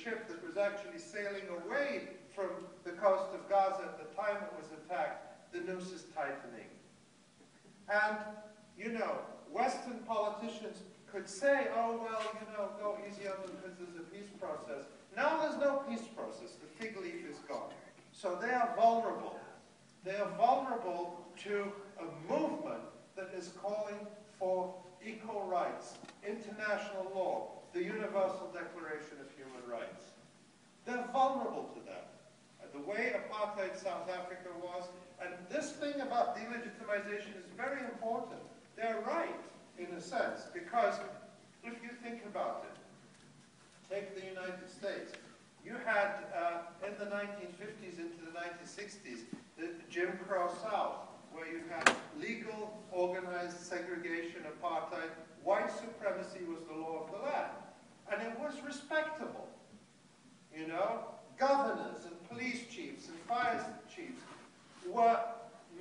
ship that was actually sailing away from the coast of Gaza at the time it was attacked, the noose is tightening. And, you know, Western politicians could say, oh, well, you know, go easy on them because there's a peace process. Now there's no peace process. The fig leaf is gone. So they are vulnerable. They are vulnerable to a movement that is calling for equal rights, international law, the Universal Declaration of Human Rights. They're vulnerable to that. The way apartheid South Africa was, and this thing about delegitimization is very important. They're right, in a sense, because if you think about it, take the United States. You had, in the 1950s into the 1960s, the Jim Crow South, where you had legal, organized segregation, apartheid. White supremacy was the law of the land. And it was respectable. You know, governors and police chiefs and fire chiefs were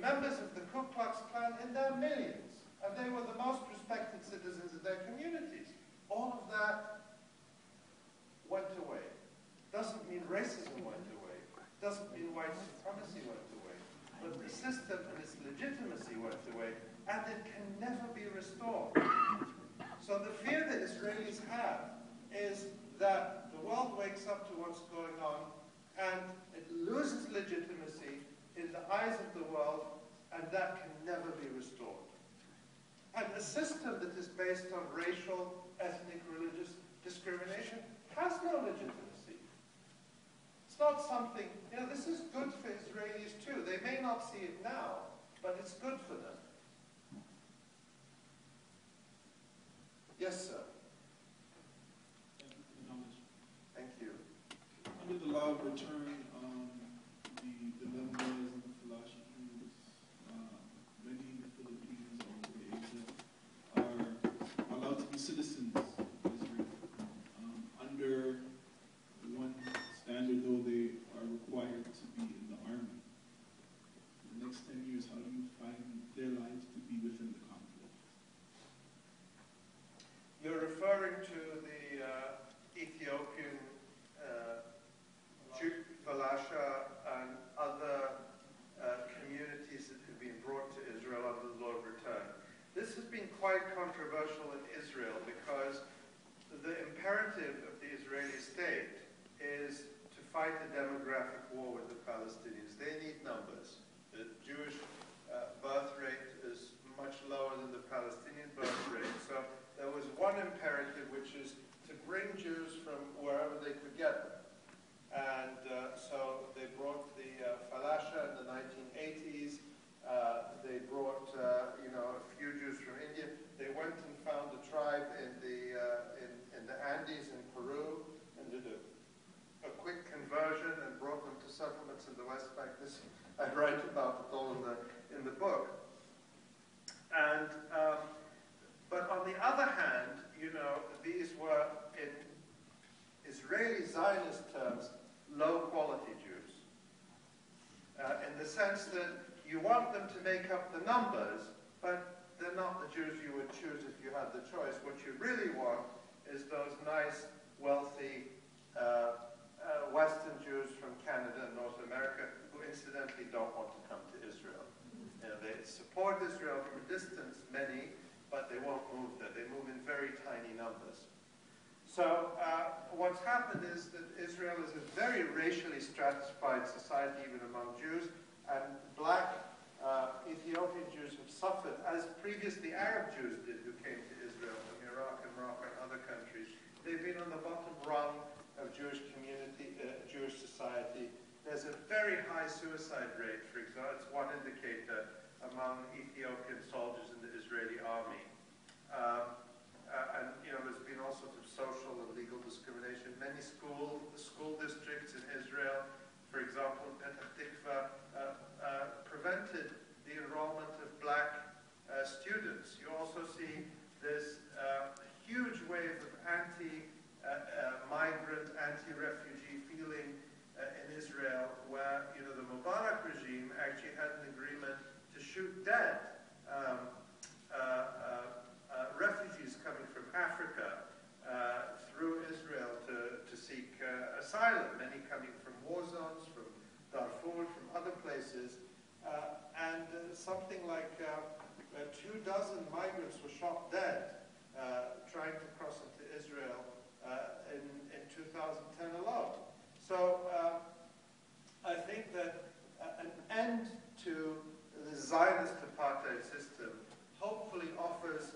members of the Ku Klux Klan in their millions. And they were the most respected citizens of their communities. All of that went away. Doesn't mean racism went away. Doesn't mean white supremacy went away. But the system and its legitimacy went away, and it can never be restored. So the fear that Israelis have is that the world wakes up to what's going on, and it loses legitimacy in the eyes of the world, and that can never be restored. And a system that is based on racial, ethnic, religious discrimination has no legitimacy. It's not something, you know, this is good for Israelis too. They may not see it now, but it's good for them. Yes, sir. Thank you. Under the law of return, the Lebanese and the Falashi Jews, many in the Philippines or Asia, are allowed to be citizens of Israel. Under one standard, though, they are required to be in the army. In the next 10 years, how do you find their lives to be within the conflict? You're referring to the Ethiopian Falasha and other communities that have been brought to Israel under the law of return. This has been quite controversial in Israel because the imperative of the Israeli state is to fight a demographic war with the Palestinians. They need numbers. The Jewish birth rate is much lower than the Palestinian birth rate. So there was one imperative, which is to bring Jews from wherever they could get them. And so they brought the Falasha in the 1980s. They brought, you know, a few Jews from India. They went and found a tribe in the Andes in Peru and did a quick conversion and brought them to settlements in the West Bank. This I write about it all in the book. And but on the other hand, you know, these were in Israeli Zionist terms low-quality Jews, in the sense that you want them to make up the numbers, but they're not the Jews you would choose if you had the choice. What you really want is those nice, wealthy Western Jews from Canada and North America who incidentally don't want to come to Israel. You know, they support Israel from a distance, many, but they won't move there. They move in very tiny numbers. So what's happened is that Israel is a very racially stratified society, even among Jews, and black Ethiopian Jews have suffered, as previously Arab Jews did who came to Israel from Iraq and Morocco and other countries. They've been on the bottom rung of Jewish community, Jewish society. There's a very high suicide rate, for example. It's one indicator among Ethiopian soldiers in the Israeli army. And you know, there's been all sorts of social and legal discrimination. Many school districts in Israel, for example, Petah Tikva, prevented the enrollment of black students. You also see this huge wave of anti-migrant, anti-refugee feeling in Israel, where you know the Mubarak regime actually had an agreement to shoot dead dozen migrants were shot dead trying to cross into Israel in 2010 alone. So I think that an end to the Zionist apartheid system hopefully offers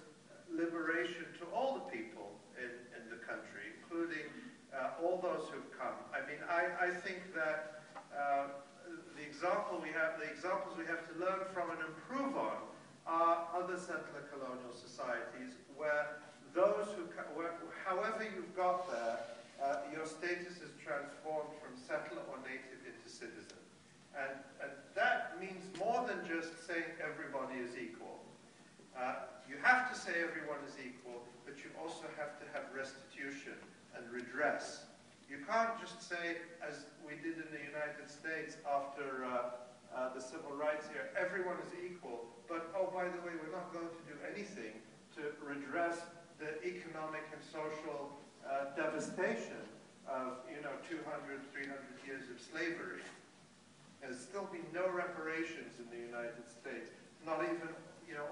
liberation to all the people in the country, including all those who've come. I mean, I think that the examples we have to learn from and improve on are other settler colonial societies where those however you've got there, your status is transformed from settler or native into citizen. And that means more than just saying everybody is equal. You have to say everyone is equal, but you also have to have restitution and redress. You can't just say, as we did in the United States after the civil rights era, everyone is equal, but oh, by the way, we're not going to do anything to redress the economic and social devastation of 200, 300 years of slavery. There's still been no reparations in the United States, not even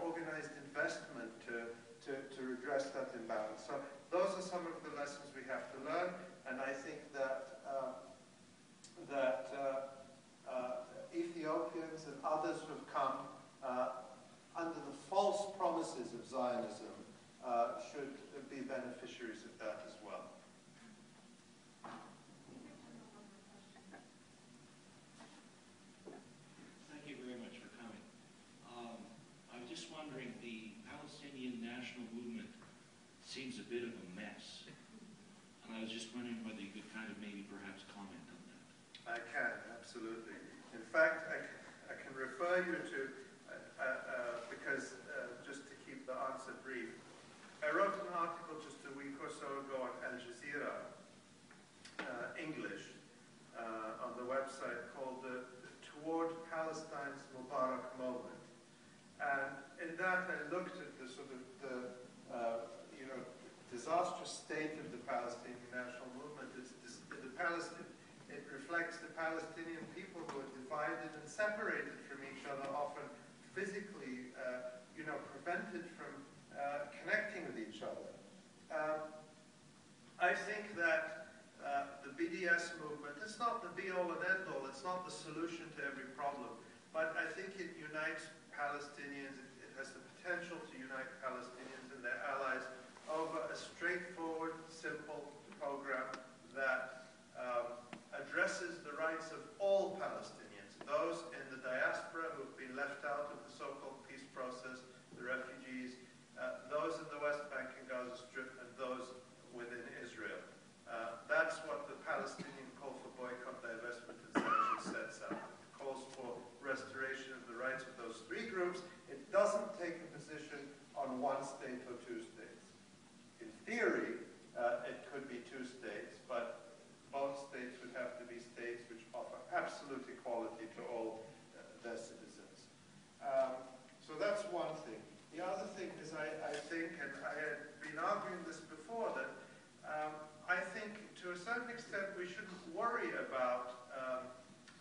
organized investment to redress that imbalance. So those are some of the lessons we have to learn, and I think that Ethiopians and others who have come under the false promises of Zionism should be beneficiaries of that as well. Thank you very much for coming. I'm just wondering, the Palestinian national movement seems a bit of a mess. And I was just wondering whether you could kind of maybe perhaps comment on that. I can, absolutely. In fact, I can refer you to, because just to keep the answer brief, I wrote an article just a week or so ago on Al Jazeera, English, on the website called Toward Palestine's Mubarak Moment. And in that I looked at the sort of disastrous state of the Palestinian national movement. It reflects the Palestinian people who are divided and separated from each other, often physically, prevented from connecting with each other. I think that the BDS movement, it's not the be-all and end-all, it's not the solution to every problem, but I think it unites Palestinians, it has the potential to unite Palestinians and their allies over a straightforward, simple program that addresses the rights of all Palestinians, those in the diaspora who have been left out of the so-called peace process, the refugees, those in the West Bank and Gaza Strip, and those within Israel. That's what the Palestinian call for boycott, divestment, and sanctions sets out. It calls for restoration of the rights of those three groups. It doesn't take a position on one state or two states. In theory, it could be two states, but both states would have to be states which offer absolute equality to all their citizens. So that's one thing. The other thing is I think, and I had been arguing this before, that I think to a certain extent we shouldn't worry about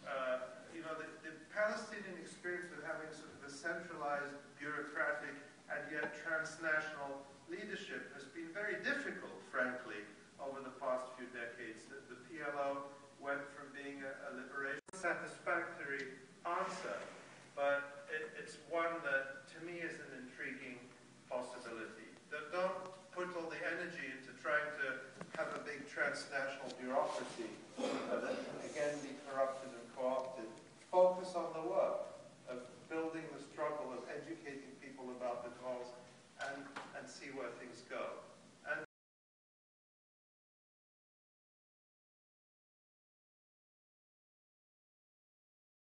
the Palestinian experience of having sort of a centralized, bureaucratic, and yet transnational leadership has been very difficult, frankly, over the past few decades. The PLO went from being a liberation satisfactory answer, but it's one that, to me, is an intriguing possibility. Don't put all the energy into trying to have a big transnational bureaucracy that can again be corrupted and co-opted. Focus on the work of building the struggle, of educating people about the cause, and see where things go.